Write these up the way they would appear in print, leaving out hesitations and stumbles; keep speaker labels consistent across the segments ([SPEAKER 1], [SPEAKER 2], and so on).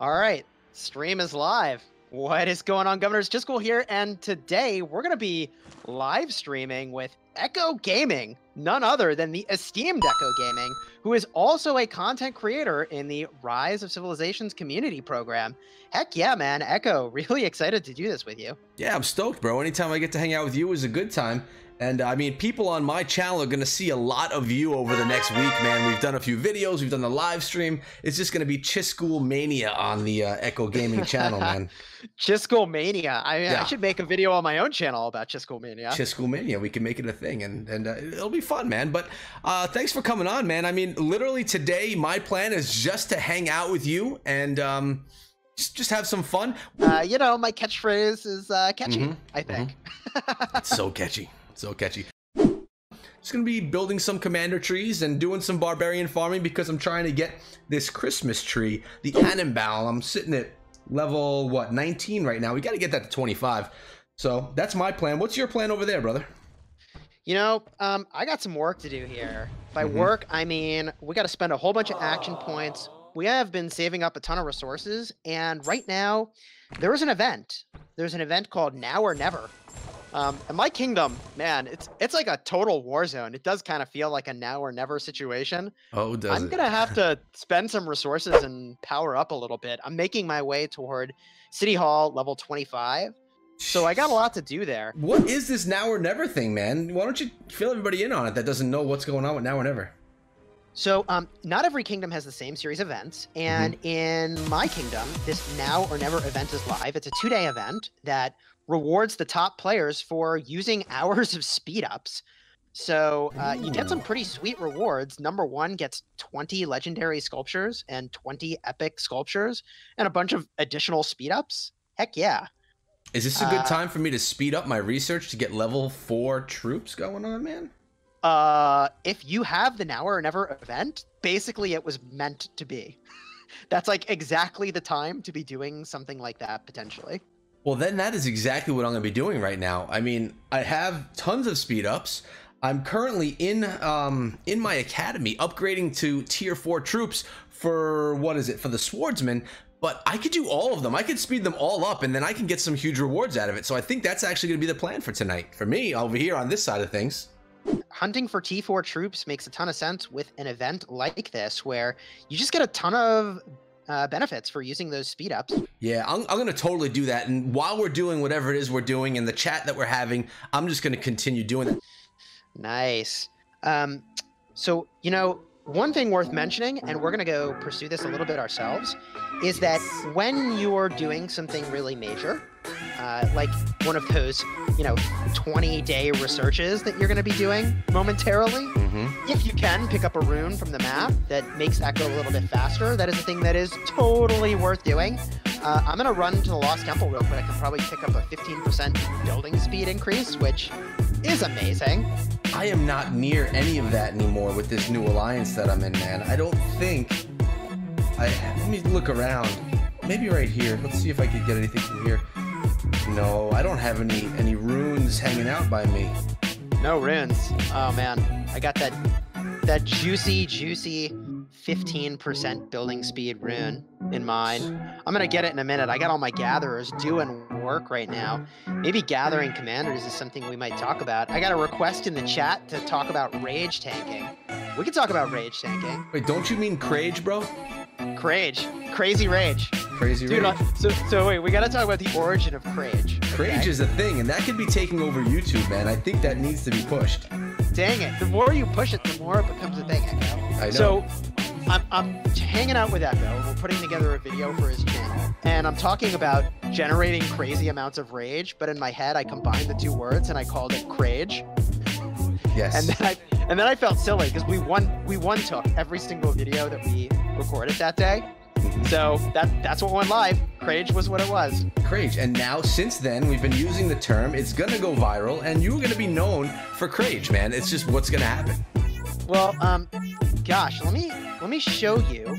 [SPEAKER 1] All right, stream is live. What is going on, Governors? Chisgule here, and today we're going to be live streaming with Echo Gaming, none other than the esteemed Echo Gaming, who is also a content creator in the Rise of Civilizations community program. Heck yeah, man, Echo, really excited to do this with you.
[SPEAKER 2] Yeah, I'm stoked, bro. Anytime I get to hang out with you is a good time. And I mean, people on my channel are going to see a lot of you over the next week, man. We've done a few videos. We've done the live stream. It's just going to be Chisgule Mania on the Echo Gaming channel, man.
[SPEAKER 1] Chisgule Mania.
[SPEAKER 2] Yeah.
[SPEAKER 1] I should make a video on my own channel about Chisgule Mania.
[SPEAKER 2] Chisgule Mania. We can make it a thing, and it'll be fun, man. But thanks for coming on, man. I mean, literally today, my plan is just to hang out with you and just have some fun.
[SPEAKER 1] You know, my catchphrase is catchy, I think.
[SPEAKER 2] It's so catchy. So catchy. Just gonna be building some commander trees and doing some barbarian farming because I'm trying to get this Christmas tree, the Annenbaum. I'm sitting at level, what, 19 right now. We got to get that to 25. So that's my plan. What's your plan over there, brother?
[SPEAKER 1] You know, I got some work to do here. By work, I mean, we got to spend a whole bunch of action points. We have been saving up a ton of resources, and right now, there is an event. There's an event called Now or Never. And my kingdom, man, it's like a total war zone. It does kind of feel like a now or never situation.
[SPEAKER 2] Oh, does
[SPEAKER 1] I'm gonna have to spend some resources and power up a little bit. I'm making my way toward City Hall level 25. So I got a lot to do there.
[SPEAKER 2] What is this now or never thing, man? Why don't you fill everybody in on it that doesn't know what's going on with now or never?
[SPEAKER 1] So not every kingdom has the same series of events. And in my kingdom, this now or never event is live. It's a 2-day event that rewards the top players for using hours of speed ups. So you get some pretty sweet rewards. Number 1 gets 20 legendary sculptures and 20 epic sculptures and a bunch of additional speed ups. Heck yeah.
[SPEAKER 2] Is this a good time for me to speed up my research to get level 4 troops going on, man?
[SPEAKER 1] If you have the now or never event, basically it was meant to be. That's like exactly the time to be doing something like that potentially.
[SPEAKER 2] Well, then that is exactly what I'm going to be doing right now. I mean, I have tons of speed ups. I'm currently in my academy upgrading to tier 4 troops for, what is it, for the swordsman. But I could do all of them. I could speed them all up and then I can get some huge rewards out of it. So I think that's actually going to be the plan for tonight. For me, over here on this side of things.
[SPEAKER 1] Hunting for T4 troops makes a ton of sense with an event like this where you just get a ton of benefits for using those speed ups.
[SPEAKER 2] Yeah, I'm going to totally do that. And while we're doing whatever it is we're doing in the chat that we're having, I'm just going to continue doing it.
[SPEAKER 1] Nice. So, you know, one thing worth mentioning, and we're going to go pursue this a little bit ourselves, is that when you're doing something really major, like one of those, you know, 20-day researches that you're going to be doing momentarily, if you can pick up a rune from the map that makes that go a little bit faster, that is a thing that is totally worth doing. I'm going to run to the Lost Temple real quick and probably pick up a 15% building speed increase, which is amazing.
[SPEAKER 2] I am not near any of that anymore with this new alliance that I'm in, man. I don't think... let me look around. Maybe right here. Let's see if I could get anything from here. No, I don't have any runes hanging out by me.
[SPEAKER 1] No runes. Oh man, I got that juicy 15% building speed rune in mind. I'm gonna get it in a minute. I got all my gatherers doing work right now. Maybe gathering commanders is something we might talk about. I got a request in the chat to talk about rage tanking. We could talk about rage tanking.
[SPEAKER 2] Wait, don't you mean Crage, bro?
[SPEAKER 1] Crage. Crazy rage.
[SPEAKER 2] Crazy
[SPEAKER 1] Dude,
[SPEAKER 2] rage.
[SPEAKER 1] So wait, we gotta talk about the origin of Crage.
[SPEAKER 2] Crage is a thing, and that could be taking over YouTube, man. I think that needs to be pushed.
[SPEAKER 1] Dang it. The more you push it, the more it becomes a thing, Echo.
[SPEAKER 2] I know.
[SPEAKER 1] So, I'm hanging out with Echo. We're putting together a video for his channel. And I'm talking about generating crazy amounts of rage, but in my head, I combined the two words and I called it Crage.
[SPEAKER 2] Yes.
[SPEAKER 1] And then I felt silly because we one took every single video that we recorded that day. So that's what went live. Crage was what it was.
[SPEAKER 2] Crage. And now, since then, we've been using the term. It's going to go viral, and you're going to be known for Crage, man. It's just what's going to happen.
[SPEAKER 1] Well, gosh, let me show you.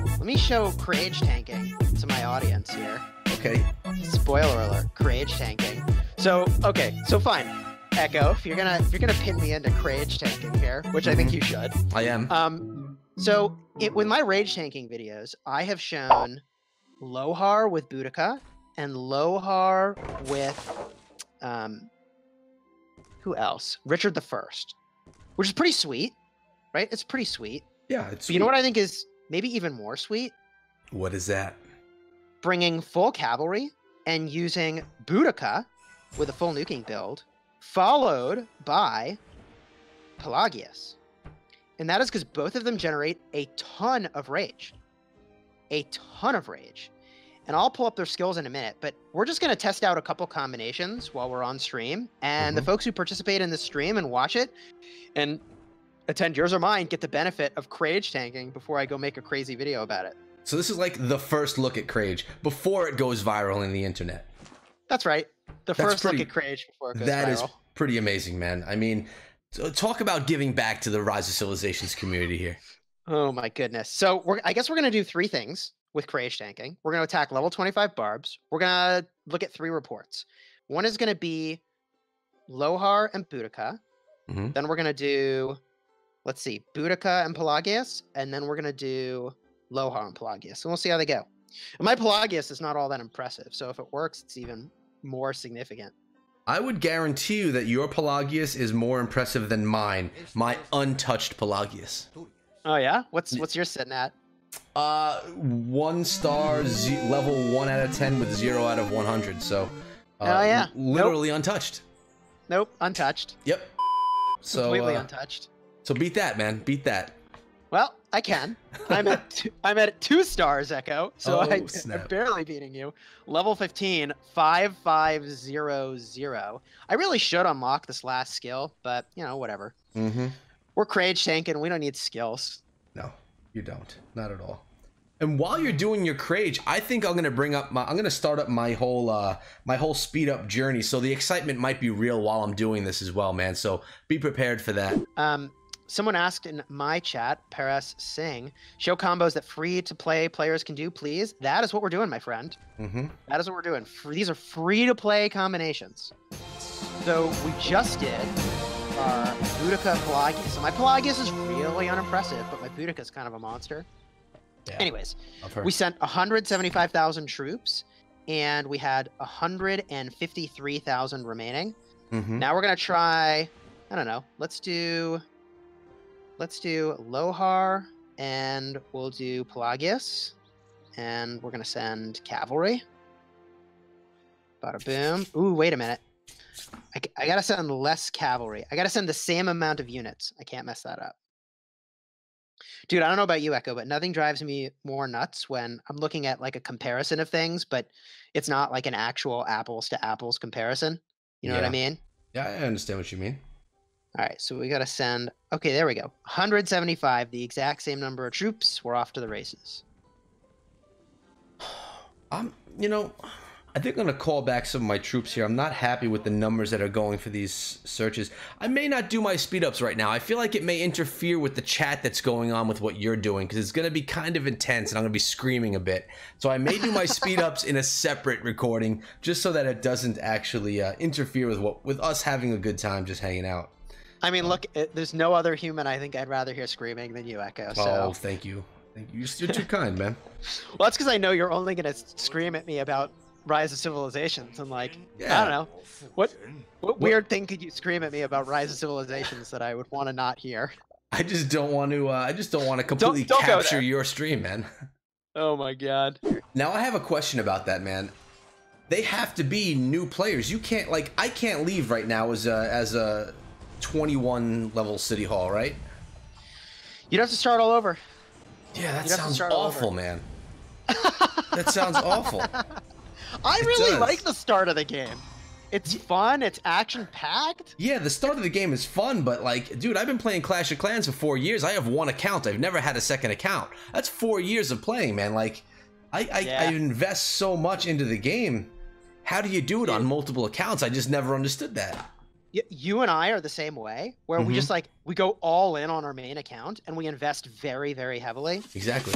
[SPEAKER 1] Let me show Crage tanking to my audience here.
[SPEAKER 2] Okay.
[SPEAKER 1] Spoiler alert, Crage tanking. So, okay, so fine. Echo, if you're gonna pin me into Crage tanking here, which I think you should.
[SPEAKER 2] I am.
[SPEAKER 1] So with my rage tanking videos, I have shown Lohar with Boudica and Lohar with who else? Richard the First, which is pretty sweet, right? It's pretty sweet.
[SPEAKER 2] Yeah, it's.
[SPEAKER 1] But you know what I think is maybe even more sweet?
[SPEAKER 2] What is that?
[SPEAKER 1] Bringing full cavalry and using Boudica with a full nuking build, followed by Pelagius. And that is because both of them generate a ton of rage. A ton of rage. And I'll pull up their skills in a minute, but we're just going to test out a couple combinations while we're on stream. And the folks who participate in the stream and watch it and attend yours or mine get the benefit of Crage tanking before I go make a crazy video about it.
[SPEAKER 2] So this is like the first look at Crage before it goes viral in the internet.
[SPEAKER 1] That's right. That's first look at Crage before it goes viral.
[SPEAKER 2] That is pretty amazing, man. I mean, talk about giving back to the Rise of Civilizations community here.
[SPEAKER 1] Oh my goodness. So I guess we're going to do 3 things with Crage tanking. We're going to attack level 25 barbs. We're going to look at 3 reports. One is going to be Lohar and Boudica. Then we're going to do, let's see, Boudica and Pelagius. And then we're going to do Lohar and Pelagius. And we'll see how they go. And my Pelagius is not all that impressive. So if it works, it's even more significant.
[SPEAKER 2] I would guarantee you that your Pelagius is more impressive than mine. My untouched Pelagius.
[SPEAKER 1] Oh yeah? What's yours sitting at?
[SPEAKER 2] 1 star, level 1 out of 10 with 0 out of 100. So,
[SPEAKER 1] oh yeah,
[SPEAKER 2] literally untouched.
[SPEAKER 1] Nope, untouched.
[SPEAKER 2] Yep. So
[SPEAKER 1] completely untouched.
[SPEAKER 2] So beat that, man. Beat that.
[SPEAKER 1] Well, I can. I'm at 2 stars, Echo. So I'm barely beating you. Level 15, 5500. I really should unlock this last skill, but you know, whatever. We're Crage tanking. We don't need skills.
[SPEAKER 2] No, you don't. Not at all. And while you're doing your Crage, I think I'm gonna start up my whole speed up journey. So the excitement might be real while I'm doing this as well, man. So be prepared for that.
[SPEAKER 1] Someone asked in my chat, Paras Singh, show combos that free-to-play players can do, please. That is what we're doing, my friend. That is what we're doing. These are free-to-play combinations. So we just did our Boudica Pelagius. So my Pelagius is really unimpressive, but my Boudica is kind of a monster. Yeah, anyways, we sent 175,000 troops, and we had 153,000 remaining. Now we're going to try, I don't know, let's do Lohar, and we'll do Pelagius, and we're going to send cavalry. Bada boom. Ooh, wait a minute. I got to send less cavalry. I got to send the same amount of units. I can't mess that up. Dude, I don't know about you, Echo, but nothing drives me more nuts when I'm looking at like a comparison of things, but it's not like an actual apples to apples comparison. You know what I mean?
[SPEAKER 2] Yeah, I understand what you mean.
[SPEAKER 1] All right, so we got to send... Okay, there we go. 175, the exact same number of troops. We're off to the races.
[SPEAKER 2] You know, I think I'm going to call back some of my troops here. I'm not happy with the numbers that are going for these searches. I may not do my speed ups right now. I feel like it may interfere with the chat that's going on with what you're doing, because it's going to be kind of intense and I'm going to be screaming a bit. So I may do my speed ups in a separate recording just so that it doesn't actually interfere with us having a good time just hanging out.
[SPEAKER 1] I mean, look, there's no other human I think I'd rather hear screaming than you, Echo. So.
[SPEAKER 2] Oh, thank you. Thank you. You're too kind, man.
[SPEAKER 1] Well, that's because I know you're only going to scream at me about Rise of Civilizations. And like, I don't know. What weird thing could you scream at me about Rise of Civilizations that I would want to not hear?
[SPEAKER 2] I just don't want to completely capture your stream, man.
[SPEAKER 1] Oh my God.
[SPEAKER 2] Now I have a question about that, man. They have to be new players. You can't, like, I can't leave right now as a 21 level city hall, right?
[SPEAKER 1] You'd have to start all over.
[SPEAKER 2] Yeah, that sounds awful, man. That sounds awful.
[SPEAKER 1] I really like the start of the game. It's fun, it's action-packed.
[SPEAKER 2] Yeah, the start of the game is fun, but like, dude, I've been playing Clash of Clans for 4 years. I have 1 account. I've never had a second account. That's 4 years of playing, man. Like, I invest so much into the game. How do you do it on multiple accounts? I just never understood that.
[SPEAKER 1] You and I are the same way, where we just like, we go all in on our main account and we invest very, very heavily.
[SPEAKER 2] Exactly.